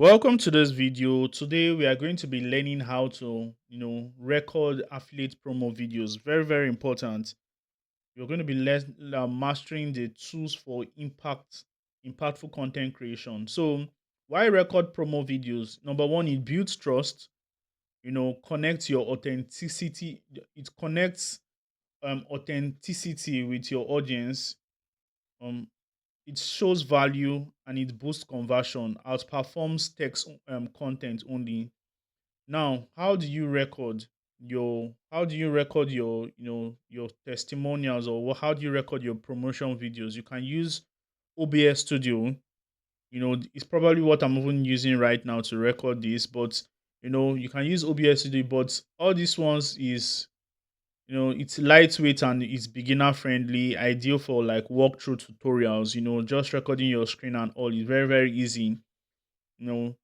Welcome to this video. Today we are going to be learning how to, record affiliate promo videos. Very, very important. You're going to be mastering the tools for impactful content creation. So, why record promo videos? Number one, it builds trust. Connects your authenticity. It connects authenticity with your audience. Um, it shows value and it boosts conversion, outperforms text content only. Now, how do you record your your testimonials, or how do you record your promotion videos? You can use OBS Studio. It's probably what I'm even using right now to record this, but you can use OBS Studio, but all these ones is it's lightweight and it's beginner friendly, ideal for like walkthrough tutorials. Just recording your screen and all is very, very easy. You know,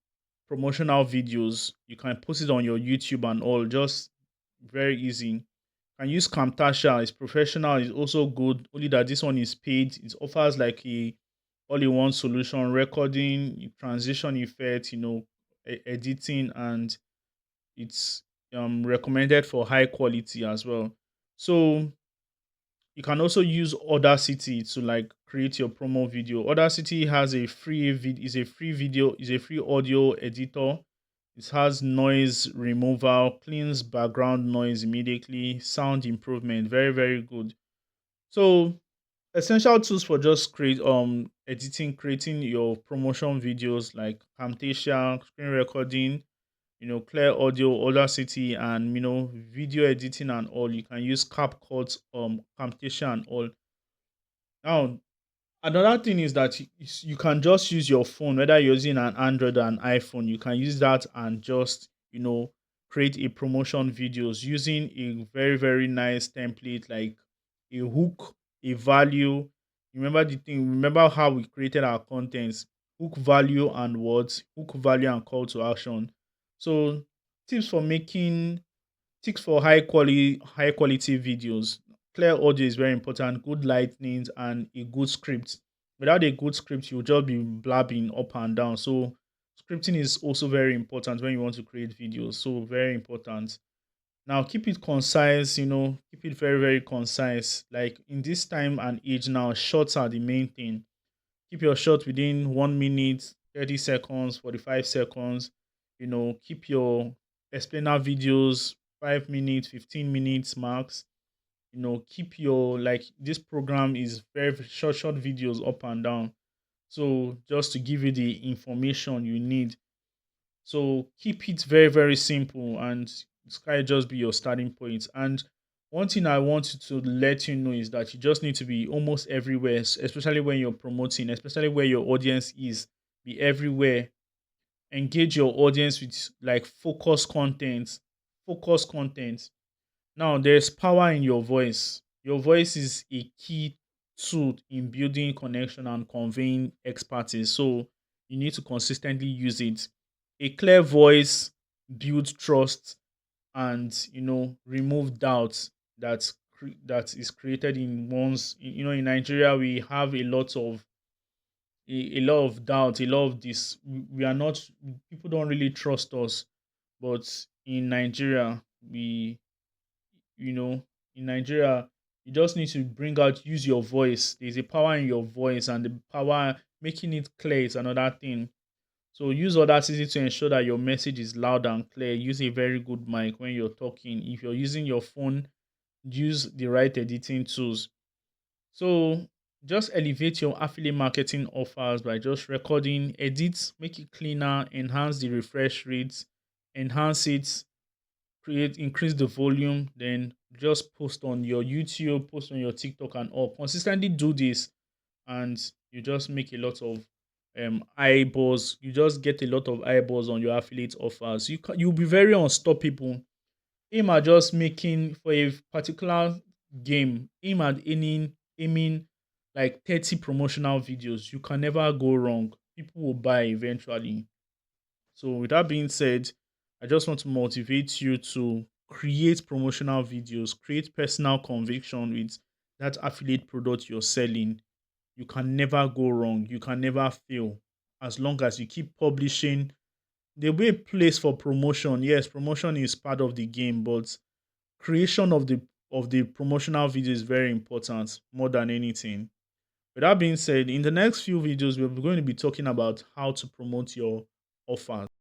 Promotional videos, you can post it on your YouTube and all, just very easy. Can use Camtasia, it's professional, it's also good. Only that this one is paid. It offers like a all-in-one solution, recording, transition effect, editing, and it's recommended for high quality as well. So you can also use Audacity to like create your promo video. Audacity has a is a free video, is a free audio editor. It has noise removal, cleans background noise immediately, sound improvement, very, very good. So essential tools for just creating your promotion videos like Camtasia, screen recording, clear audio, Audacity, and video editing and all. You can use CapCut, Camtasia and all. Now, another thing is that you can just use your phone, whether you're using an Android or an iPhone. You can use that and just create a promotion videos using a very, very nice template like a hook, a value. Remember the thing. Remember how we created our contents: hook, value, and words. Hook, value, and call to action. So tips for making tips for high quality videos. Clear audio is very important, good lightning, and a good script. Without a good script, you'll just be blabbing up and down. So scripting is also very important when you want to create videos. So very important. Now keep it concise, keep it very, very concise. Like in this time and age now, shorts are the main thing. Keep your shot within 1 minute, 30 seconds, 45 seconds. Keep your explainer videos 5 minutes, 15 minutes max. Keep your like this program is very short, short videos up and down. So just to give you the information you need. So keep it very, very simple, and Sky just be your starting point. And one thing I want to let you know is that you just need to be almost everywhere, especially when you're promoting, especially where your audience is. Be everywhere. Engage your audience with like focus content. Now, there's power in your voice. Your voice is a key tool in building connection and conveying expertise. So you need to consistently use it. A clear voice builds trust and remove doubts that is created in one's. In Nigeria we have a lot of doubt, a lot of this. We are not People don't really trust us, but in Nigeria we you know, in Nigeria, you just need to use your voice. There's a power in your voice, and the power making it clear is another thing. So use Audacity to ensure that your message is loud and clear. Use a very good mic when you're talking. If you're using your phone, use the right editing tools. So just elevate your affiliate marketing offers by just recording, edit, make it cleaner, enhance the refresh rates, enhance it, increase the volume, then just post on your YouTube, post on your TikTok and all. Consistently do this, and you just make a lot of eyeballs. You just get a lot of eyeballs on your affiliate offers. You'll be very unstoppable. Aim at just making for a particular game. Aiming like 30 promotional videos. You can never go wrong. People will buy eventually. So, with that being said, I just want to motivate you to create promotional videos, create personal conviction with that affiliate product you're selling. You can never go wrong. You can never fail as long as you keep publishing. there'll be a place for promotion. Yes, promotion is part of the game, but creation of the promotional video is very important more than anything. With that being said, in the next few videos, we're going to be talking about how to promote your offers.